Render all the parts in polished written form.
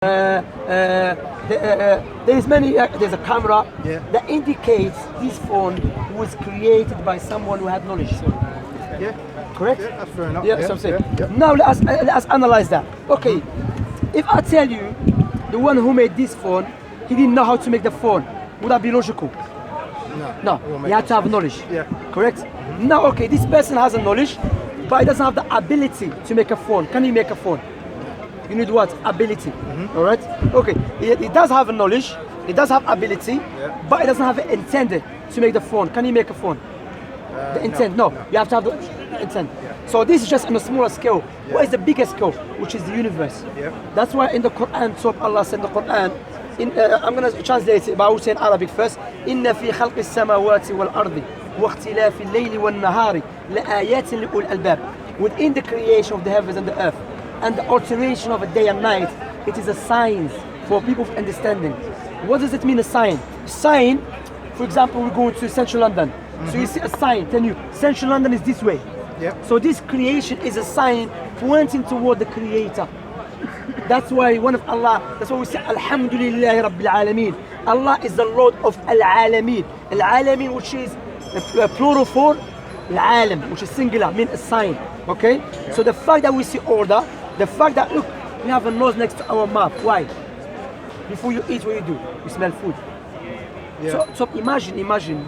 There's a camera that indicates this phone was created by someone who had knowledge. Yeah. Correct? Yeah, that's fair enough. Yeah, that's what I'm saying. Now let us analyze that. Okay, if I tell you the one who made this phone, he didn't know how to make the phone, would that be logical? No, he had to have knowledge. Yeah. Correct? Now, okay, this person has a knowledge, but he doesn't have the ability to make a phone. Can he make a phone? You need what? Ability. All right? Okay, he does have a knowledge, he does have ability, but he doesn't have it intended to make the phone. Can he make a phone? The intent? No. You have to have the intent. So this is just on a smaller scale. What is the biggest scale? Which is the universe. That's why in the Quran, so Allah said in the Quran, I'm going to translate it, but I will say in Arabic first. إِنَّ فِي خَلْقِ السَّمَاوَاتِ وَالْأَرْضِ وَاخْتِلَافِ اللَّيْلِ وَالنَّهَارِ لَآيَاتٍ لِأُولِي الْأَلْبَابِ. Within the creation of the heavens and the earth, and the alteration of a day and night, it is a sign for people of understanding. What does it mean, a sign? Sign, for example, we're going to central London. So you see a sign telling you central London is this way. So this creation is a sign pointing toward the creator. That's why that's why we say Alhamdulillah Rabbil Alameen. Allah is the Lord of Al-Alameen. Al-Alameen, which is a plural for Al-Alam, which is singular, means a sign. Okay? So the fact that we see order, the fact that, look, we have a nose next to our mouth. Why? Before you eat, what you do? You smell food. So imagine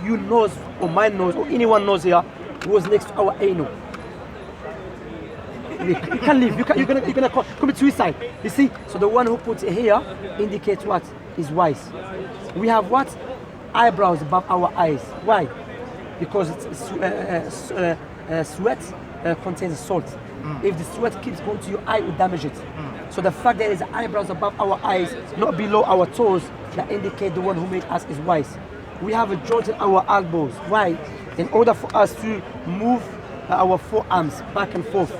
you nose, or my nose, or anyone knows here, was next to our anal. You can't leave. You're gonna commit suicide. You see. So the one who puts it here indicates what is wise. We have what? Eyebrows above our eyes. Why? Because sweat contains salt. If the sweat keeps going to your eye, it will damage it. So the fact that there is eyebrows above our eyes, not below our toes, that indicate the one who made us is wise. We have a joint in our elbows. Why? In order for us to move our forearms back and forth,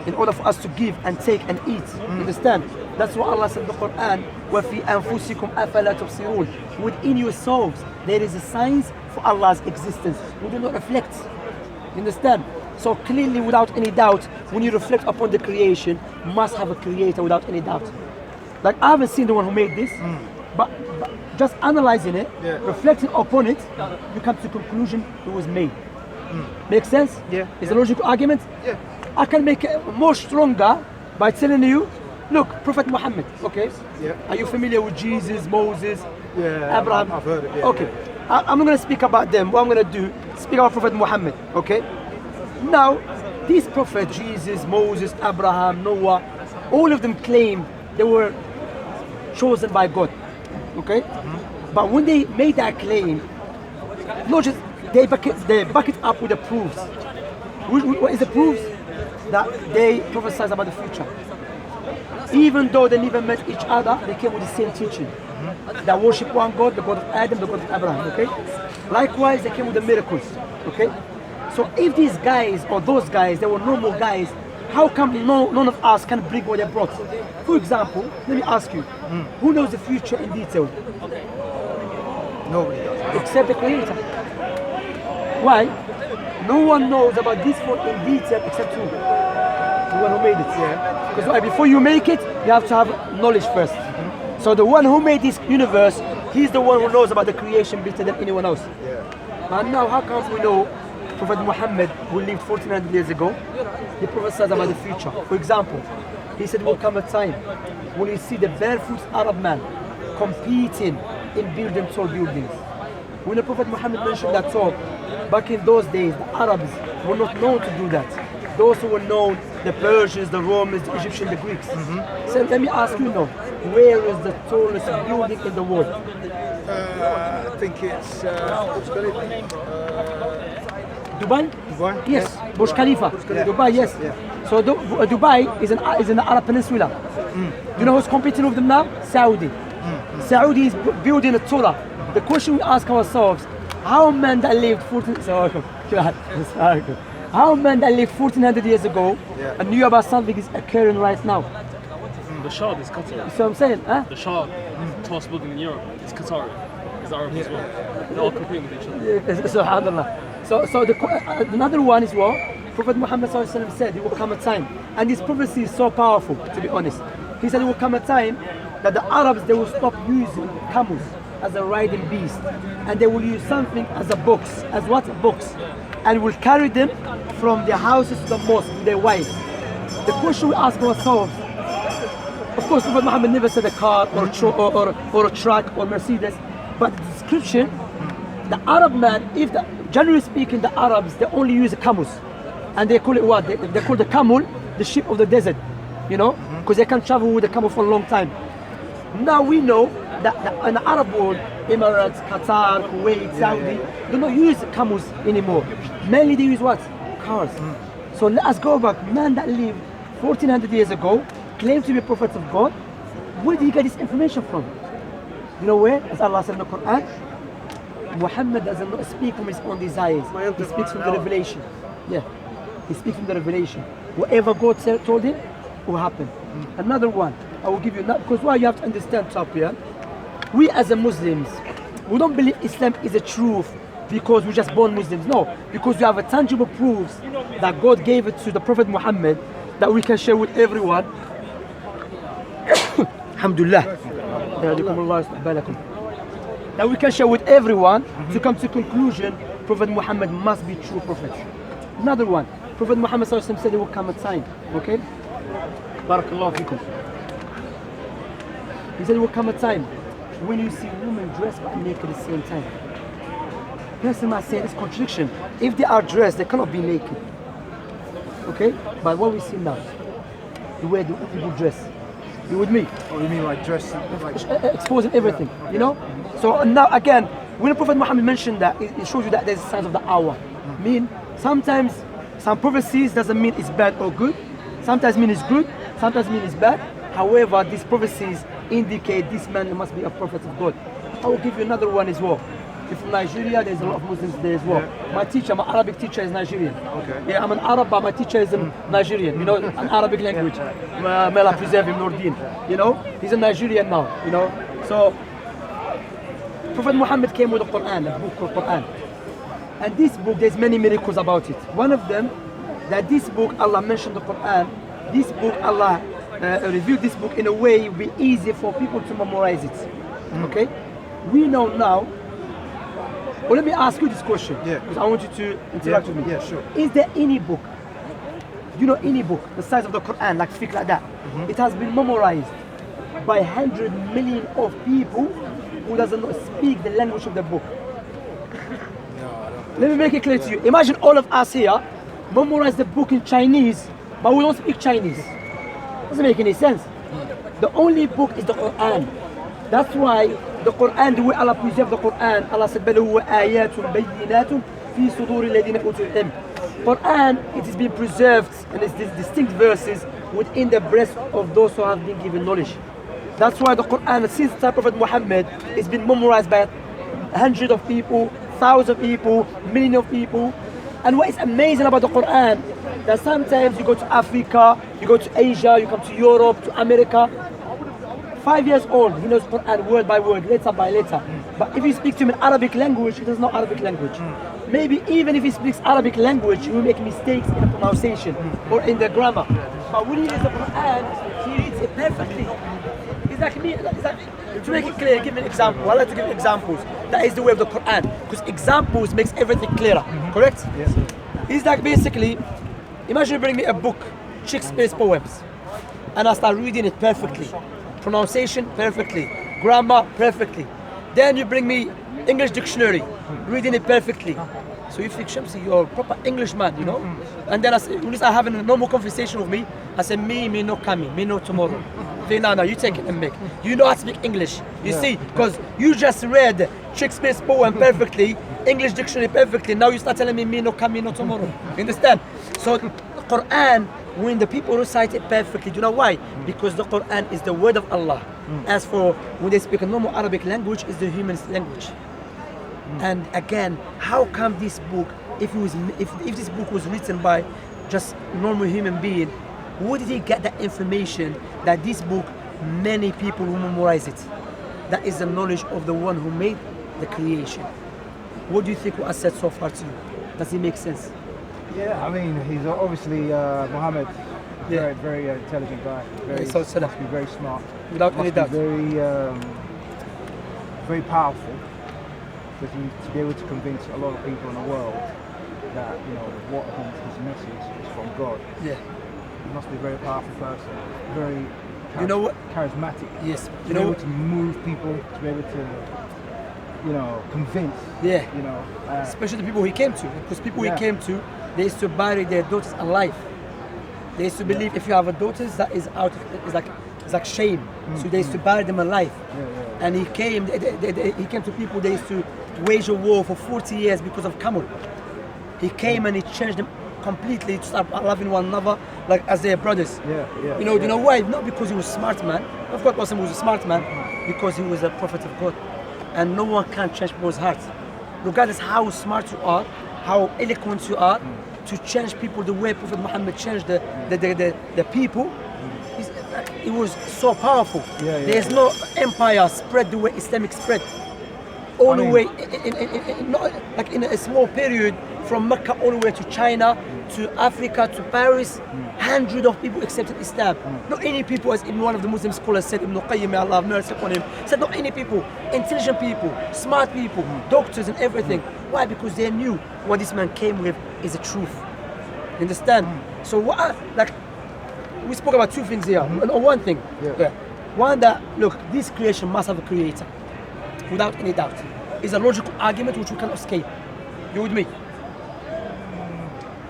in order for us to give and take and eat. Understand? That's what Allah said in the Quran, وَفِي أَنفُسِكُمْ أَفَلَا تُبْصِرُونَ. Within yourselves, there is a signs for Allah's existence. We do not reflect. You understand? So clearly, without any doubt, when you reflect upon the creation, you must have a creator without any doubt. Like, I haven't seen the one who made this, but just analyzing it, reflecting upon it, you come to the conclusion it was made. Make sense? Is a logical argument? I can make it more stronger by telling you, look, Prophet Muhammad, okay? Are you familiar with Jesus, Moses, Abraham? I've heard it, Okay, I'm not going to speak about them. What I'm going to do, speak about Prophet Muhammad, okay? Now, these prophets, Jesus, Moses, Abraham, Noah, all of them claim they were chosen by God, okay? But when they made that claim, not just, they back it up with the proofs. What is the proofs? That they prophesied about the future. Even though they never met each other, they came with the same teaching. That worship one God, the God of Adam, the God of Abraham, okay? Likewise, they came with the miracles, okay? So if these guys, or those guys, they were normal guys, how come none of us can bring what they brought? For example, let me ask you, who knows the future in detail? Nobody does. Except the Creator. Why? No one knows about this phone in detail except who? The one who made it. Because why? Before you make it, you have to have knowledge first. So the one who made this universe, he's the one who knows about the creation better than anyone else. But now, how come we know Prophet Muhammad, who lived 1400 years ago, he prophesied about the future? For example, he said, will come a time when you see the barefoot Arab man competing in building tall buildings. When the Prophet Muhammad mentioned that talk, back in those days, the Arabs were not known to do that. Those who were known, the Persians, the Romans, the Egyptians, the Greeks. So let me ask you now, where is the tallest building in the world? I think it's Dubai? Dubai? Yes. Burj Khalifa. Dubai, yes. So Dubai is in the Arab Peninsula. Do you know who's competing with them now? Saudi. Saudi is building a taller. The question we ask ourselves, how men that lived 1400 years ago and knew about something is occurring right now? The Shah is Qatar. You see what I'm saying? Huh? The Shah, tallest building in Europe, is Qatari. It's Arab as well. They're all competing with each other. Subhanallah. So another one is what? Prophet Muhammad said, there will come a time, and this prophecy is so powerful, to be honest. He said there will come a time that the Arabs, they will stop using camels as a riding beast, and they will use something as a box, as what? A box, and will carry them from their houses to the mosque with their wives. The question we ask ourselves, of course, Prophet Muhammad never said a car or a truck or Mercedes, but the description, the Arab man, generally speaking, the Arabs, they only use camels, and they call it what? They call the camel the sheep of the desert, you know, because they can travel with the camel for a long time. Now we know that in the Arab world, Emirates, Qatar, Kuwait, Saudi, do not use camels anymore. Mainly they use what? Cars. So let us go back. Man that lived 1400 years ago, claimed to be prophets of God. Where did he get this information from? You know where? As Allah said in the Quran, Muhammad does not speak from his own desires. He speaks from the revelation. Yeah, he speaks from the revelation. Whatever God told him will happen. Another one, I will give you, because why you have to understand, Tapia, we as a Muslims, we don't believe Islam is a truth because we're just born Muslims. No, because we have a tangible proofs that God gave it to the Prophet Muhammad that we can share with everyone. Alhamdulillah. That we can share with everyone to come to conclusion Prophet Muhammad must be true prophet. Another one, Prophet Muhammad said there will come a time, okay? Barakallahu fikum. He said there will come a time when you see women dressed but naked at the same time. Person might say it's contradiction. If they are dressed, they cannot be naked. Okay? But what we see now, the way the people dress. You with me? Oh, you mean like dress? Like... Exposing everything, you know? So now again, when the Prophet Muhammad mentioned that, it shows you that there's signs of the hour. Mean, sometimes some prophecies doesn't mean it's bad or good. Sometimes mean it's good, sometimes mean it's bad. However, these prophecies indicate this man must be a prophet of God. I will give you another one as well. If from Nigeria, there's a lot of Muslims there as well. Yeah. My teacher, my Arabic teacher is Nigerian. Okay. Yeah, I'm an Arab, but my teacher is Nigerian. You know, an Arabic language. May Allah preserve him, Nordin. You know, he's a Nigerian now. You know, so Prophet Muhammad came with the Quran, a book called Quran. And this book, there's many miracles about it. One of them, that this book, Allah mentioned the Quran. This book, Allah revealed this book in a way it will be easy for people to memorize it. Okay? We know now. Well, let me ask you this question, because I want you to interact with me. Yeah, sure. Is there any book, you know, any book the size of the Quran, like fiqh like that, it has been memorized by 100 million of people who doesn't speak the language of the book? Let me make it clear to you. Imagine all of us here memorize the book in Chinese, but we don't speak Chinese. Doesn't make any sense. The only book is the Quran. That's why the Quran, the way Allah preserved the Quran, Allah said, بَلْ هُوَ آيَاتٌ بَيِّنَاتٌ فِي صُدُورِ الَّذِينَ أُوتُوا الْعِلْمَ. Quran, it has been preserved and it's distinct verses within the breast of those who have been given knowledge. That's why the Quran, since the time of Prophet Muhammad, it's been memorized by hundreds of people, thousands of people, millions of people. And what is amazing about the Quran, that sometimes you go to Africa, you go to Asia, you come to Europe, to America. 5 years old, he knows Quran word by word, letter by letter. But if you speak to him in Arabic language, he doesn't know Arabic language. Maybe even if he speaks Arabic language, he will make mistakes in the pronunciation or in the grammar. But when he reads the Quran, he reads it perfectly. It's like me, to make it clear, give me an example. I like to give examples. That is the way of the Quran, because examples makes everything clearer, correct? Yes. It's like basically, imagine you bring me a book, Shakespeare's poems, and I start reading it perfectly. Pronunciation perfectly, grammar perfectly. Then you bring me English dictionary, reading it perfectly. So you think, Shamsi, you're a proper Englishman, you know? And then when you start having a normal conversation with me, I say, me no coming, me no tomorrow. Say, no, you take it and make. You know how to speak English. You see, because you just read Shakespeare's poem perfectly, English dictionary perfectly. Now you start telling me no coming, no tomorrow. You understand? So the Quran, when the people recite it perfectly, do you know why? Because the Quran is the word of Allah. As for when they speak a normal Arabic language, is the human language. And again, how come this book, if this book was written by just normal human being, where did he get that information that this book, many people will memorize it? That is the knowledge of the one who made the creation. What do you think what I said so far to you? Does it make sense? Yeah, I mean, he's obviously Muhammad Very, very intelligent guy. Very, So must be very smart. without any Must doubt. be very powerful. Because to be able to convince a lot of people in the world that what his message is from God. Yeah. He must be a very powerful person. Very You know what? charismatic. Yes. To You be know able what? to move people, to be able to convince. Yeah. Especially Especially the people he came to, because people he Yeah. came to, they used to bury their daughters alive. They used to believe if you have a daughter, that is it's like shame. So they used to bury them alive. And he came. He came to people. They used to wage a war for 40 years because of camel. He came and he changed them completely to start loving one another like as their brothers. You know why? Not because he was a smart man. Of course, Muslim was a smart man, because he was a prophet of God, and no one can change people's hearts, regardless how smart you are, how eloquent you are, to change people the way Prophet Muhammad changed the people. It was so powerful. There's no empire spread the way Islamic spread. All the way, in a small period, from Mecca all the way to China, to Africa, to Paris, hundreds of people accepted Islam. Not any people, as Ibn one of the Muslim scholars said, Ibn Qayyim, may Allah have mercy upon him, said not any people, intelligent people, smart people, doctors and everything. Why? Because they knew what this man came with is the truth. You understand? So we spoke about two things here. One thing, one that, look, this creation must have a creator, without any doubt. It's a logical argument which we cannot escape. You with me?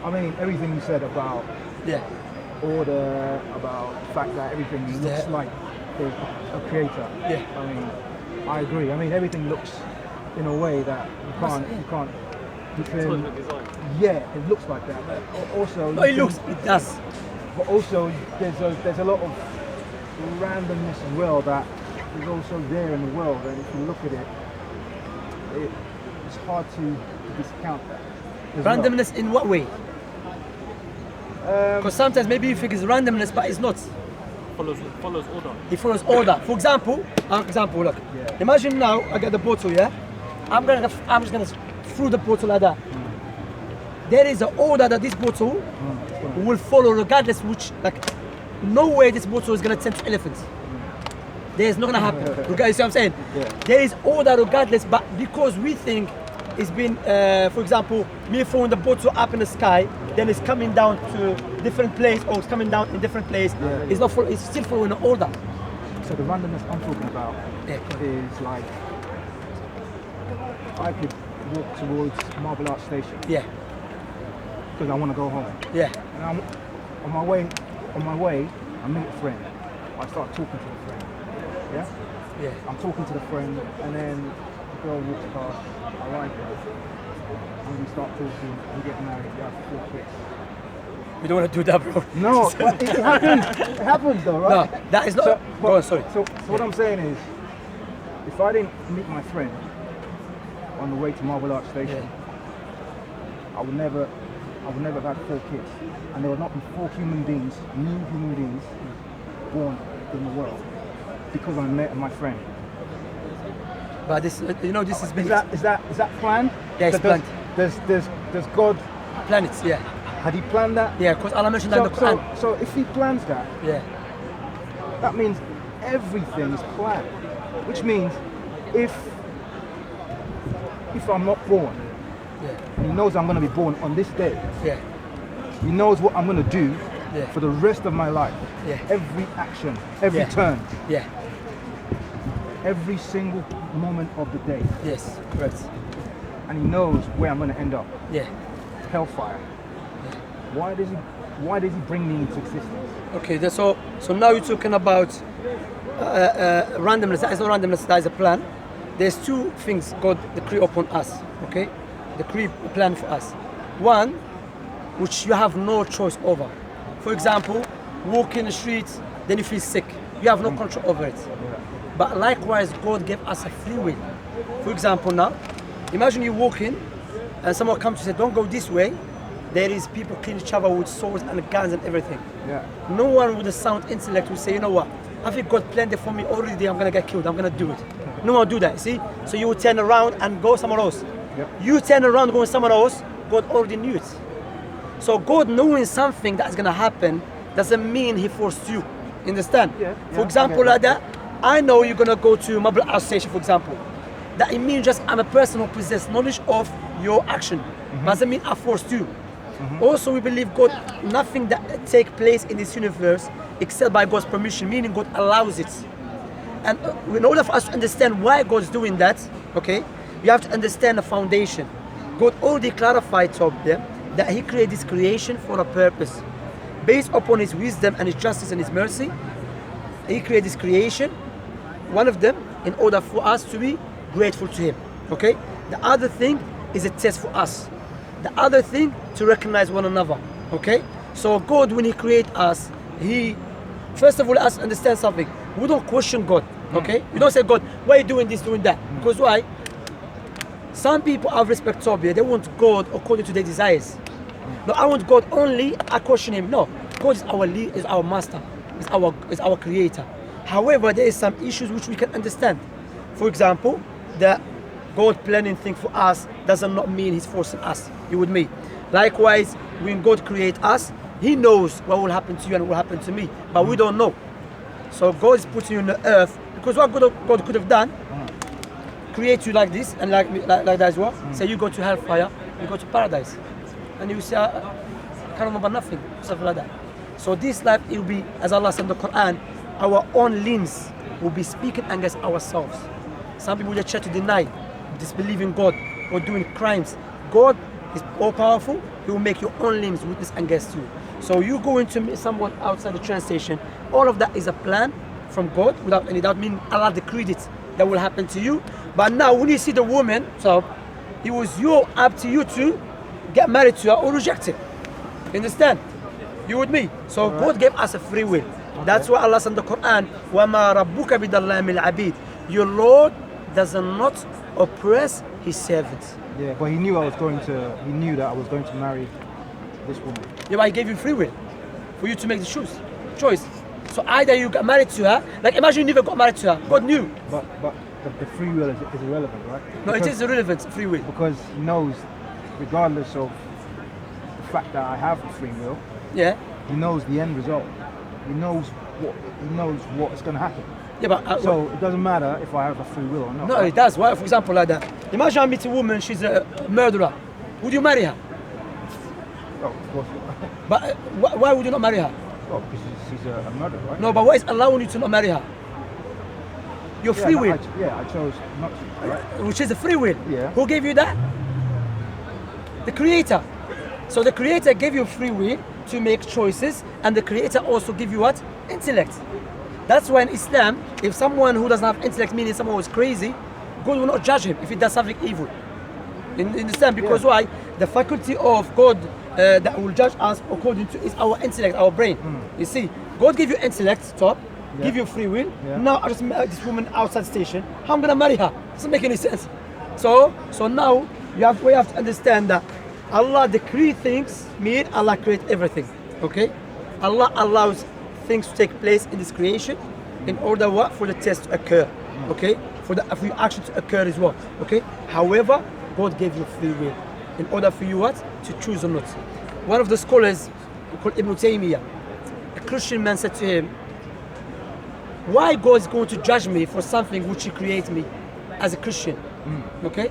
I mean, everything you said about order, about the fact that everything looks like there's a creator. I mean, I agree. I mean, everything looks in a way that you can. It looks like that. But also, it does. But also, there's a lot of randomness as well that is also there in the world, and if you look at it, it's hard to discount that. Randomness in what way? Because sometimes maybe you think it's randomness, but it's not. Follows order. It follows order. For example, look. Imagine now I get the bottle, yeah. I'm just gonna throw the bottle like that. There is an order that this bottle will follow, regardless which, no way this bottle is gonna turn to elephants. There's not gonna happen. You see what I'm saying? There is order regardless, but because we think it's been, for example, me throwing the bottle up in the sky, then it's coming down to different place, or it's coming down in different place. It's not. It's still following an order. So the randomness I'm talking about is like I could walk towards Marble Arch Station. Because I want to go home. And I'm on my way, I meet a friend. I start talking to the friend. I'm talking to the friend, and then the girl walks past. I like her, and we start talking. We get married. We have 4 kids. We don't want to do that, bro. No, but it happens. It happens, though, right? No, that is not. Go on, sorry. So what I'm saying is, if I didn't meet my friend on the way to Marble Arch Station, I would never have had 4 kids, and there would not be 4 human beings, new human beings, born in the world because I met my friend. But this, this has been. Is that planned? Yeah, it's planned. Does God? Planets, Had he planned that? Yeah, because Allah mentioned that in the Quran. So if he plans that, that means everything is planned. Which means if I'm not born, he knows I'm going to be born on this day. He knows what I'm going to do for the rest of my life. Every action, every turn. Every single moment of the day. Yes, correct. And he knows where I'm going to end up. Hellfire. Why does he bring me into existence? Okay, so now you're talking about randomness. That is not randomness, that is a plan. There's 2 things God decree upon us, okay? Decree plan for us. One, which you have no choice over. For example, walk in the streets, then you feel sick. You have no control over it. But likewise, God gave us a free will. For example, now, imagine you walk in and someone comes to say, don't go this way. There is people killing each other with swords and guns and everything. No one with a sound intellect will say, you know what, I think God planned it for me already, I'm gonna get killed, I'm gonna do it. No one will do that, see? So you will turn around and go somewhere else. You turn around going somewhere else, God already knew it. So God knowing something that's gonna happen, doesn't mean he forced you. Understand? Yeah, For example, like that, I know you're gonna go to Mobile House Station, for example. That it means just I'm a person who possesses knowledge of your action. Doesn't mean I forced you. Also, we believe God, nothing that take place in this universe except by God's permission, meaning God allows it. And in order for us to understand why God's doing that, okay, you have to understand the foundation. God already clarified to them that He created this creation for a purpose. Based upon His wisdom and His justice and His mercy, He created this creation, one of them, in order for us to be grateful to Him. Okay? The other thing is a test for us. The other thing, to recognize one another. Okay? So God, when He created us, He, first of all, let us understand something. We don't question God. Okay? We don't say, God, why are you doing this, doing that? Because why? Some people have respect to They want God according to their desires. No, I want God only, I question Him. No, God is our lead, is our master, is our creator. However, there is some issues which we can understand. For example, the God planning thing for us does not mean He's forcing us. You with me? Likewise, when God creates us, He knows what will happen to you and what will happen to me, but we don't know. So God is putting you on the earth because what God could have done, create you like this and like that as well. Say you go to hellfire, you go to paradise, and you say, I can't remember nothing, stuff like that. So this life, it will be, as Allah said in the Quran, our own limbs will be speaking against ourselves. Some people just try to deny, disbelieve in God, or doing crimes. God is all powerful. He will make your own limbs witness against you. So you go into meet someone outside the train station, all of that is a plan from God without any doubt, meaning Allah decreed it that will happen to you. But now when you see the woman, so it was up to you to get married to her or reject it. You understand? You with me? So God gave us a free will. That's why Allah said in the Quran, وَمَا رَبُّكَ بِضَلَّامِ الْعَبِيدِ. Your Lord does not oppress His servants. Yeah, but He knew that I was going to marry this woman. Yeah, but He gave you free will for you to make the choice. So either you got married to her, like imagine you never got married to her. God knew. But the free will is irrelevant, right? No, it is irrelevant, free will. Because He knows, regardless of the fact that I have the free will, yeah, He knows the end result. He knows what's going to happen. Yeah, but so it doesn't matter if I have a free will or not. No, it does. Why? For example, like that. Imagine I meet a woman, she's a murderer. Would you marry her? Oh, of course. But why would you not marry her? Well, because she's a murderer, right? No, but what is allowing you to not marry her? Your free will. I chose not to. Right? Which is a free will. Yeah. Who gave you that? The Creator. So the Creator gave you free will to make choices, and the Creator also give you what? Intellect. That's why in Islam, if someone who doesn't have intellect, meaning someone who's crazy, God will not judge him if he does something evil. In Islam, because why? The faculty of God that will judge us according to is our intellect, our brain. You see, God give you intellect, give you free will. Now I just met this woman outside the station. How am I gonna marry her? Doesn't make any sense. So now we have to understand that Allah decree things, mean Allah create everything. Okay? Allah allows things to take place in this creation in order what? For the test to occur. Okay? For your action to occur as well. Okay? However, God gave you free will in order for you what? To choose or not. One of the scholars called Ibn Taymiyyah, a Christian man, said to him, why God is going to judge me for something which He created me as a Christian? Okay?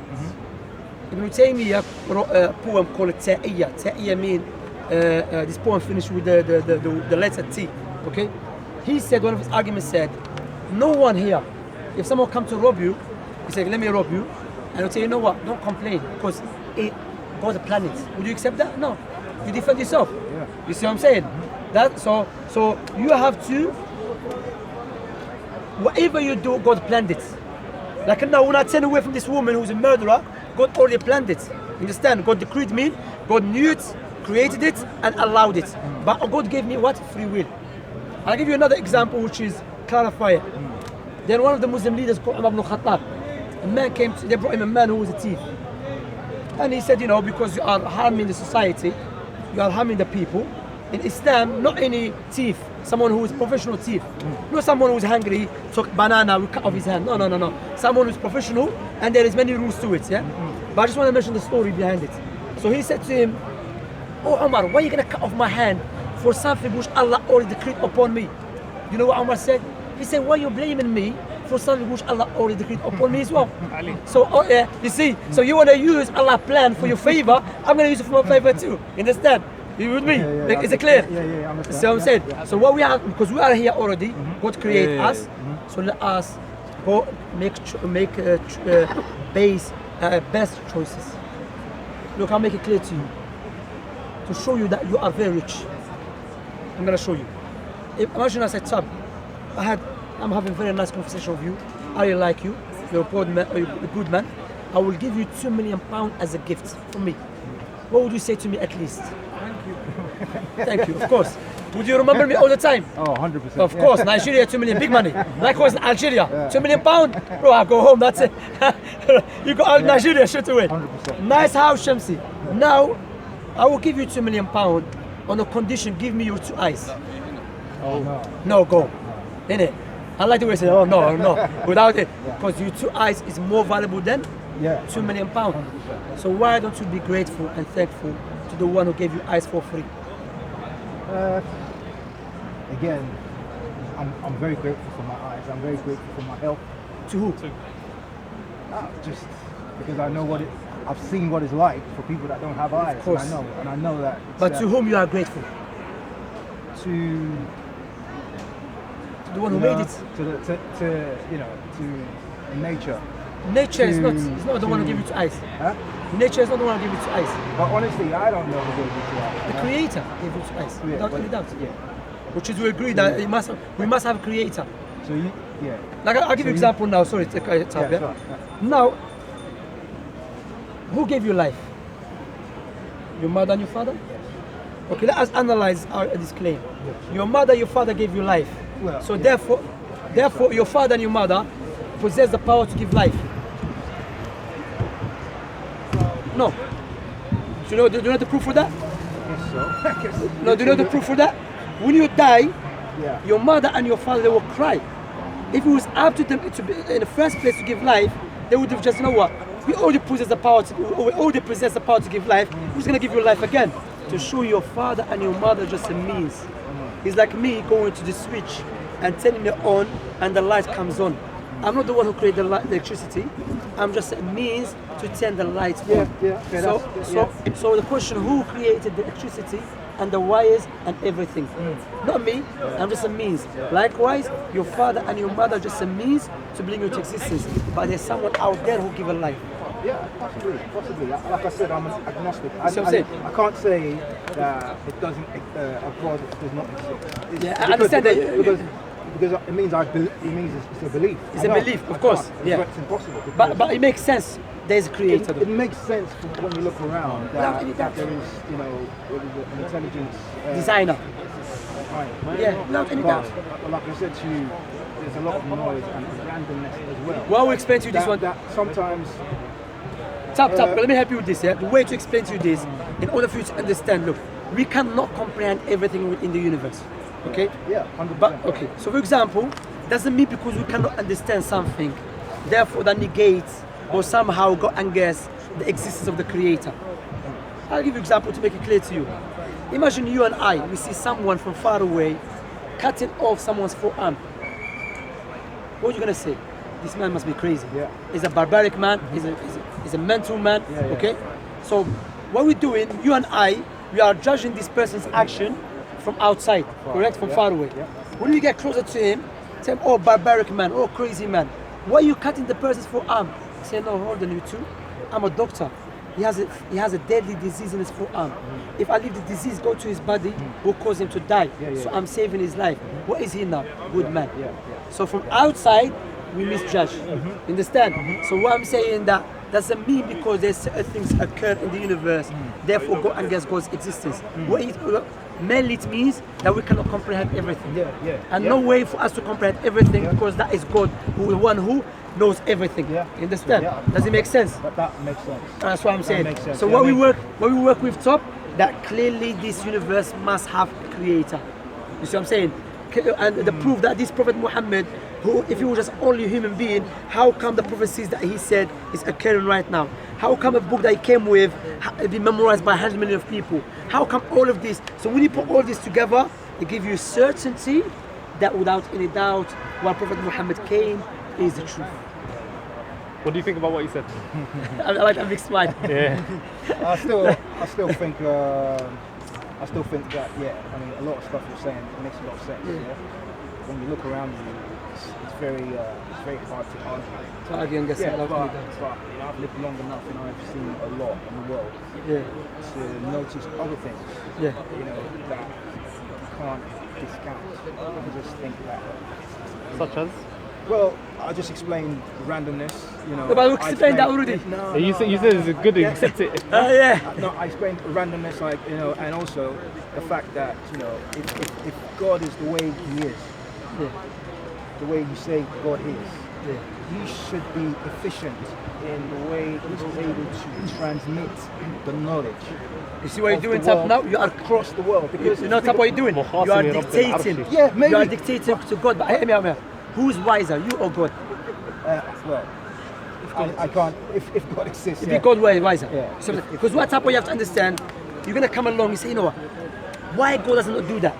Ibn Taymiyyah wrote a poem called Ta'iyya. Ta'iyya means this poem finished with the letter T. Okay? He said, one of his arguments said, no one here, if someone comes to rob you, he said, let me rob you, and he'll say, you know what, don't complain, because God's a planet. Would you accept that? No. You defend yourself. Yeah. You see what I'm saying? So you have to, whatever you do, God planned it. Like now, when I turn away from this woman who's a murderer, God already planned it. Understand? God decreed me, God knew it, created it, and allowed it. But God gave me what? Free will. I'll give you another example which is clarifier. Then one of the Muslim leaders called Umar ibn Khattab, a man came, they brought him a man who was a thief. And he said, you know, because you are harming the society, you are harming the people. In Islam, not any thief, someone who is professional thief. Not someone who is hungry, took banana, we cut off his hand. No. Someone who is professional, and there is many rules to it, yeah? But I just want to mention the story behind it. So he said to him, oh Umar, why are you going to cut off my hand for something which Allah already decreed upon me. You know what Umar said? He said, why are you blaming me for something which Allah already decreed upon me as well? So you see, so you want to use Allah's plan for your favor, I'm going to use it for my favor too. Understand? You with me? Is it clear? Yeah, I'm So I'm saying, so what we are, because we are here already, God create us, so let us go make best choices. Look, I'll make it clear to you, to show you that you are very rich. I'm gonna show you. Imagine I said, Tab, I'm having a very nice conversation with you. I really like you. You're a good man. I will give you £2 million as a gift from me. What would you say to me at least? Thank you. Thank you, of course. Would you remember me all the time? Oh, 100%. Of course, Nigeria, 2 million, big money. Likewise, Algeria, £2 million. Bro, I go home, that's it. You go out Nigeria straight away. 100%. Nice house, Shamsi. Now, I will give you £2 million on the condition, give me your 2 eyes. Oh, no. No, go. Innit? I like the way you say, oh, no. Without it. Because your 2 eyes is more valuable than £2 million. So why don't you be grateful and thankful to the one who gave you eyes for free? Again, I'm very grateful for my eyes. I'm very grateful for my health. To who? Just because I know I've seen what it's like for people that don't have eyes. Of course. And I know that. But to whom you are grateful? To the one who made it. To nature. Nature is To- not the one who gave you 2 eyes. Huh? Nature is not the one who gave you 2 eyes. But honestly, I don't know who gave me 2 eyes. The Creator gave you 2 eyes, Yeah, without but- any doubt. Yeah. Which is we agree that we must have a Creator. So yeah. Like I'll give you So an example now. Sorry, to cut it off, Yeah, yeah? sure. Now, who gave you life? Your mother and your father? Okay, let us analyze this claim. Your mother, your father gave you life. Well, So yeah. therefore, your father and your mother possess the power to give life. No. Do you know the proof for that? Guess so. No, do you know the proof for that? When you die, Yeah. your mother and your father, they will cry. If it was up to them to be in the first place to give life, they would have just, you know what? We already possess the power to give life. Who's gonna give you life again? To show your father and your mother just a means. It's like me going to the switch and turning it on, and the light comes on. I'm not the one who created the electricity. I'm just a means to turn the lights on. So the question, who created the electricity and the wires and everything? Not me. I'm just a means. Likewise, your father and your mother are just a means to bring you to existence. But there's someone out there who give a life. Yeah, possibly. Like I said, I'm an agnostic. I'm I can't say that it doesn't. A God does not exist. Yeah, I understand that. Because it means it's a belief. It's a belief, of course. Yeah. It's impossible. But it makes sense. There's a creator. It makes sense when you look around Without any that doubt. there is, an intelligence Designer. behind. Yeah, without any doubt. But like I said to you, there's a lot of noise and randomness as well. Well, we'll explain to you this one. That sometimes. Tap. But let me help you with this. Yeah, the way to explain to you this, in order for you to understand. Look, we cannot comprehend everything in the universe. Okay. Yeah, 100%. But okay. So, for example, doesn't mean because we cannot understand something, therefore that negates or somehow go against the existence of the Creator. I'll give you an example to make it clear to you. Imagine you and I, we see someone from far away cutting off someone's forearm. What are you gonna say? This man must be crazy. Yeah. He's a barbaric man. He's a mental man. Yeah. Okay. So what we're doing, you and I, we are judging this person's action from outside, correct? From far away. Yeah. When we get closer to him, say, oh, barbaric man, oh, crazy man. Why are you cutting the person's forearm? Say, no, hold on, you two. I'm a doctor. He has a deadly disease in his forearm. If I leave the disease go to his body, will cause him to die. So I'm saving his life. What is he now? Good man. So from outside, we misjudge. Understand? So what I'm saying that doesn't mean because there's certain things occur in the universe, therefore go against God's existence. Mainly it means that we cannot comprehend everything. And no way for us to comprehend everything because that is God, the one who knows everything. You understand? Does it make sense? That makes sense. That's what I'm saying. makes sense. So Yeah, what we work with top, that clearly this universe must have a creator. You see what I'm saying? And the proof that this Prophet Muhammad who, if he was just only a human being, how come the prophecies that he said is occurring right now? How come a book that he came with be memorized by 100 million of people? How come all of this? So when you put all this together, it gives you certainty that without any doubt, what Prophet Muhammad came is the truth. What do you think about what he said? I like that big smile. Yeah. I still think that, yeah, I mean, a lot of stuff you're saying makes a lot of sense. Yeah. When you look around you, it's very hard to argue. But you know, I've lived long enough and I've seen a lot in the world to notice other things. You know, that you can't discount. I just think that. Such as? Well, I just explained randomness, you know. But we explained that already. No, you said it's a good, accept it. No, I explained randomness, like, you know, and also the fact that, you know, if God is the way He is, the way you say God is, He should be efficient in the way He's able to transmit the knowledge. You see what you're doing, Tap, now? You are across the world. Because you know, Tap, what you're doing? You are dictating. Yeah, maybe. You are dictating to God. But hear me. Who's wiser, you or God? Well, if God exists. If God were wiser. Yeah. So, because what type you have to understand, you're gonna come along and say, you know what? Why God doesn't do that?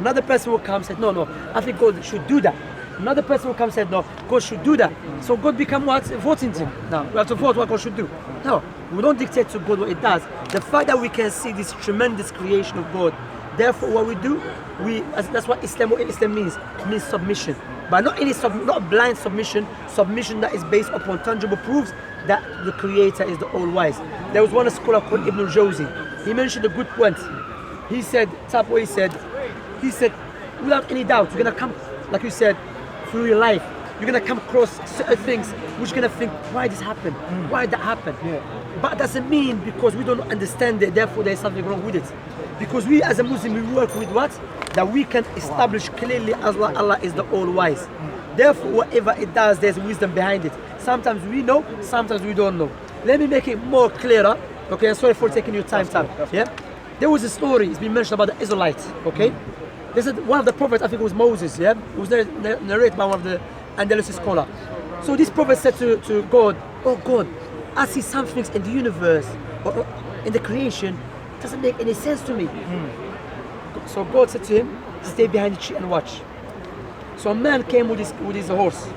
Another person will come and say, no, I think God should do that. Another person will come and say, no, God should do that. So God become what? Voting team. Now we have to vote what God should do. No, we don't dictate to God what it does. The fact that we can see this tremendous creation of God, therefore what we do, that's what Islam means submission. But not any not blind submission that is based upon tangible proofs that the Creator is the all-wise. There was one scholar called Ibn al-Jawzi. He mentioned a good point. He said, he said, without any doubt, you're gonna come, like you said, through your life, you're gonna come across certain things which you're gonna think, why this happened? Why did that happen? But it doesn't mean because we don't understand it, therefore there's something wrong with it. Because we as a Muslim, we work with what? That we can establish clearly Allah is the all-wise. Therefore, whatever it does, there's wisdom behind it. Sometimes we know, sometimes we don't know. Let me make it more clearer. Okay, I'm sorry for taking your time. Yeah? There was a story, it's been mentioned about the Israelites, okay? They said one of the prophets, I think it was Moses, yeah? It was narrated by one of the Andalusian scholars. So this prophet said to God, oh God, I see some things in the universe, or in the creation, doesn't make any sense to me. So God said to him, stay behind the tree and watch. So a man came with his horse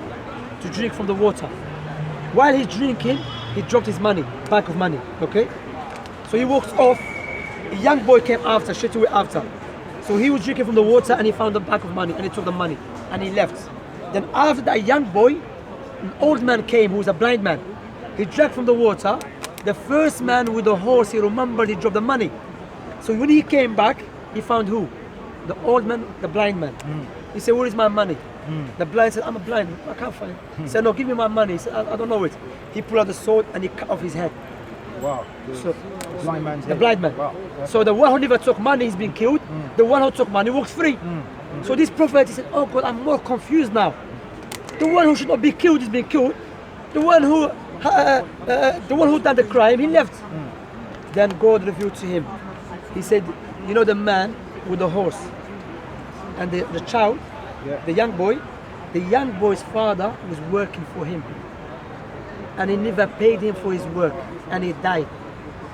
to drink from the water. While he's drinking, he dropped his money, bag of money, okay? So he walks off, a young boy came after, straight away after. So he was drinking from the water and he found the bag of money and he took the money and he left. Then after that young boy, an old man came who was a blind man. He drank from the water. The first man with the horse, he remembered he dropped the money. So when he came back, he found who? The old man, the blind man. He said, where is my money? The blind said, I'm a blind, I can't find it. He said, no, give me my money. He said, I don't know it. He pulled out the sword and he cut off his head. Wow. So, blind man's the blind man. Wow. So the one who never took money is being killed. The one who took money walks free. So this prophet, he said, oh God, I'm more confused now. The one who should not be killed is being killed. The one who done the crime, he left. Then God revealed to him. He said, you know the man with the horse and the child, the young boy's father was working for him. And he never paid him for his work and he died.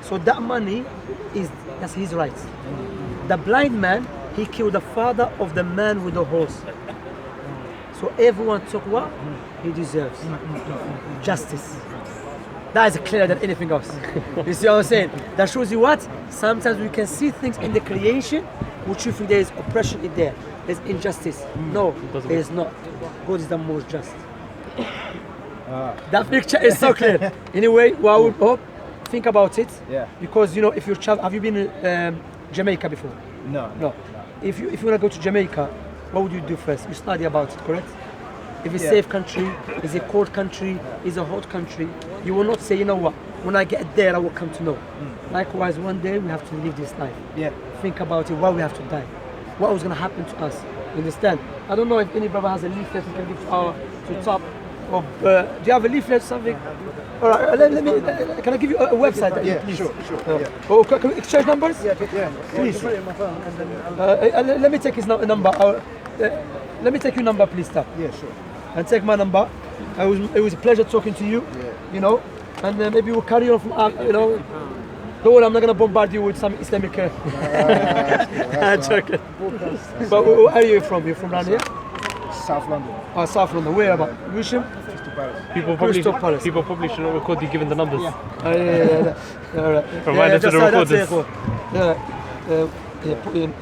So that money, that's his rights. The blind man, he killed the father of the man with the horse. So everyone took what he deserves. Justice. That is clearer than anything else. You see what I'm saying? That shows you what? Sometimes we can see things in the creation which you think there is oppression in there. There's injustice. No, there is not. God is the most just. That picture is so clear. Anyway, well, I would hope, think about it. Yeah. Because you know, if you're have you been in Jamaica before? No. If you want to go to Jamaica, what would you do first? You study about it, correct? If it's a safe country, is a cold country, is a hot country, you will not say, you know what, when I get there, I will come to know. Likewise, one day we have to live this life. Yeah. Think about it, why we have to die. What was going to happen to us? You understand? I don't know if any brother has a leaflet we can give to top. Or, do you have a leaflet or something? All right, let me, can I give you a website? That Yeah, please? sure. Yeah. Oh, can we exchange numbers? Yeah. Please. Put it in my phone and then Let me take his number. Let me take your number, please, Tap. yeah, sure. and take my number. It was a pleasure talking to you. You know, and maybe we'll carry on from you know. Don't worry, I'm not gonna bombard you with some Islamic. Joking. But where are you from? You're from around here? South London. Oh, South London. Where about? Wisham? Crystal Palace. Crystal Palace. People probably shouldn't record you giving the numbers. Oh, yeah. All right. Remind us to the that's recorders. it. Yeah, put in.